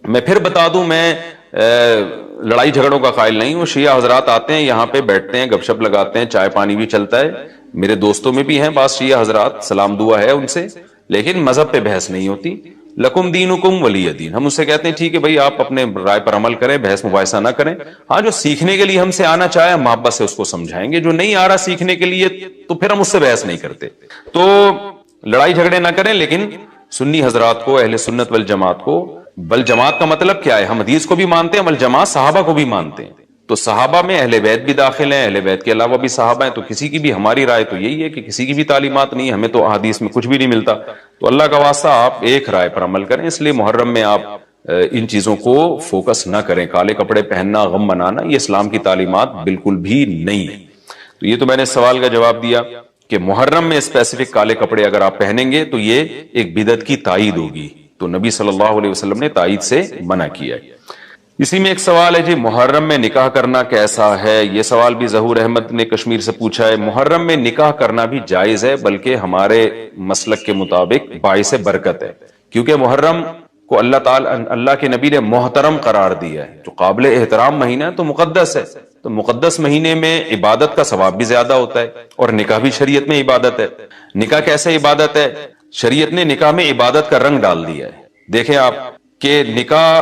میں پھر بتا دوں، میں لڑائی جھگڑوں کا قائل نہیں ہوں. شیعہ حضرات آتے ہیں یہاں پہ، بیٹھتے ہیں، گپ شپ لگاتے ہیں، چائے پانی بھی چلتا ہے. میرے دوستوں میں بھی ہیں بعض شیعہ حضرات، سلام دعا ہے ان سے، لیکن مذہب پہ بحث نہیں ہوتی. لکم دینکم ولی دین. ہم اس سے کہتے ہیں ٹھیک ہے بھائی، آپ اپنے رائے پر عمل کریں، بحث مباحثہ نہ کریں. ہاں، جو سیکھنے کے لیے ہم سے آنا چاہے محبت سے اس کو سمجھائیں گے، جو نہیں آ رہا سیکھنے کے لیے تو پھر ہم اس سے بحث نہیں کرتے. تو لڑائی جھگڑے نہ کریں، لیکن سنی حضرات کو، اہل سنت والجماعت کو، بل جماعت کا مطلب کیا ہے؟ ہم حدیث کو بھی مانتے ہیں، بل جماعت صحابہ کو بھی مانتے ہیں. تو صحابہ میں اہل بیت بھی داخل ہیں، اہل بیت کے علاوہ بھی صحابہ ہیں. تو کسی کی بھی، ہماری رائے تو یہی ہے کہ کسی کی بھی تعلیمات نہیں، ہمیں تو احادیث میں کچھ بھی نہیں ملتا. تو اللہ کا واسطہ آپ ایک رائے پر عمل کریں. اس لیے محرم میں آپ ان چیزوں کو فوکس نہ کریں. کالے کپڑے پہننا، غم منانا، یہ اسلام کی تعلیمات بالکل بھی نہیں ہے. تو یہ تو میں نے سوال کا جواب دیا کہ محرم میں اسپیسیفک کالے کپڑے اگر آپ پہنیں گے تو یہ ایک بدعت کی تائید ہوگی. تو نبی صلی اللہ علیہ وسلم نے تائید سے منع کیا ہے. اسی میں ایک سوال ہے جی، محرم میں نکاح کرنا کیسا ہے؟ یہ سوال بھی ظہور احمد نے کشمیر سے پوچھا ہے. محرم میں نکاح کرنا بھی جائز ہے، بلکہ ہمارے مسلک کے مطابق باعث برکت ہے، کیونکہ محرم کو اللہ تعالی، اللہ کے نبی نے محترم قرار دیا ہے. جو قابل احترام مہینہ ہے تو مقدس ہے. تو مقدس مہینے میں عبادت کا ثواب بھی زیادہ ہوتا ہے، اور نکاح بھی شریعت میں عبادت ہے. نکاح کیسے عبادت ہے؟ شریعت نے نکاح میں عبادت کا رنگ ڈال دیا ہے. دیکھیں آپ کہ نکاح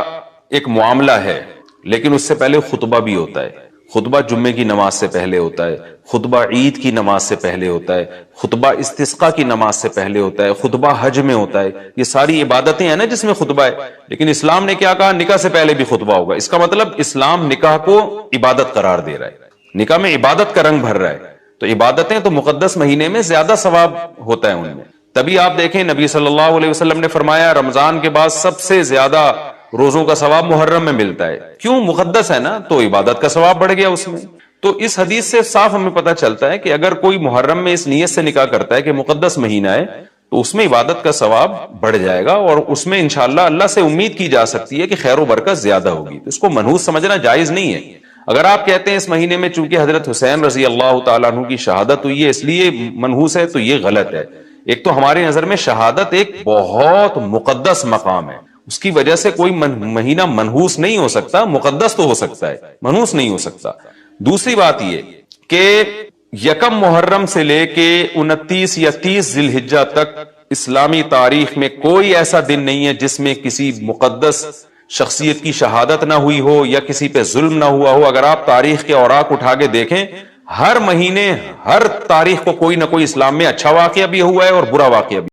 ایک معاملہ ہے، لیکن اس سے پہلے خطبہ بھی ہوتا ہے. خطبہ جمعے کی نماز سے پہلے ہوتا ہے، خطبہ عید کی نماز سے پہلے ہوتا ہے، خطبہ استسقاء کی نماز سے پہلے ہوتا ہے، خطبہ حج میں ہوتا ہے. یہ ساری عبادتیں ہیں نا جس میں خطبہ ہے. لیکن اسلام نے کیا کہا؟ نکاح سے پہلے بھی خطبہ ہوگا. اس کا مطلب اسلام نکاح کو عبادت قرار دے رہا ہے، نکاح میں عبادت کا رنگ بھر رہا ہے. تو عبادتیں تو مقدس مہینے میں زیادہ ثواب ہوتا ہے ان میں. تبھی آپ دیکھیں نبی صلی اللہ علیہ وسلم نے فرمایا رمضان کے بعد سب سے زیادہ روزوں کا ثواب محرم میں ملتا ہے. کیوں؟ مقدس ہے نا، تو عبادت کا ثواب بڑھ گیا اس میں. تو اس حدیث سے صاف ہمیں پتہ چلتا ہے کہ اگر کوئی محرم میں اس نیت سے نکاح کرتا ہے کہ مقدس مہینہ ہے تو اس میں عبادت کا ثواب بڑھ جائے گا، اور اس میں انشاءاللہ اللہ سے امید کی جا سکتی ہے کہ خیر و برکت زیادہ ہوگی. تو اس کو منحوس سمجھنا جائز نہیں ہے. اگر آپ کہتے ہیں اس مہینے میں چونکہ حضرت حسین رضی اللہ تعالیٰ عنہ کی شہادت ہوئی ہے اس لیے منحوس ہے، تو یہ غلط ہے. ایک تو ہماری نظر میں شہادت ایک بہت مقدس مقام ہے، اس کی وجہ سے کوئی مہینہ منحوس نہیں ہو سکتا. مقدس تو ہو سکتا ہے، منحوس نہیں ہو سکتا. دوسری بات یہ کہ یکم محرم سے لے کے 29 یا 30 ذی الحجہ تک اسلامی تاریخ میں کوئی ایسا دن نہیں ہے جس میں کسی مقدس شخصیت کی شہادت نہ ہوئی ہو یا کسی پہ ظلم نہ ہوا ہو. اگر آپ تاریخ کے اوراق اٹھا کے دیکھیں، ہر مہینے، ہر تاریخ کو کوئی نہ کوئی اسلام میں اچھا واقعہ بھی ہوا ہے اور برا واقعہ بھی.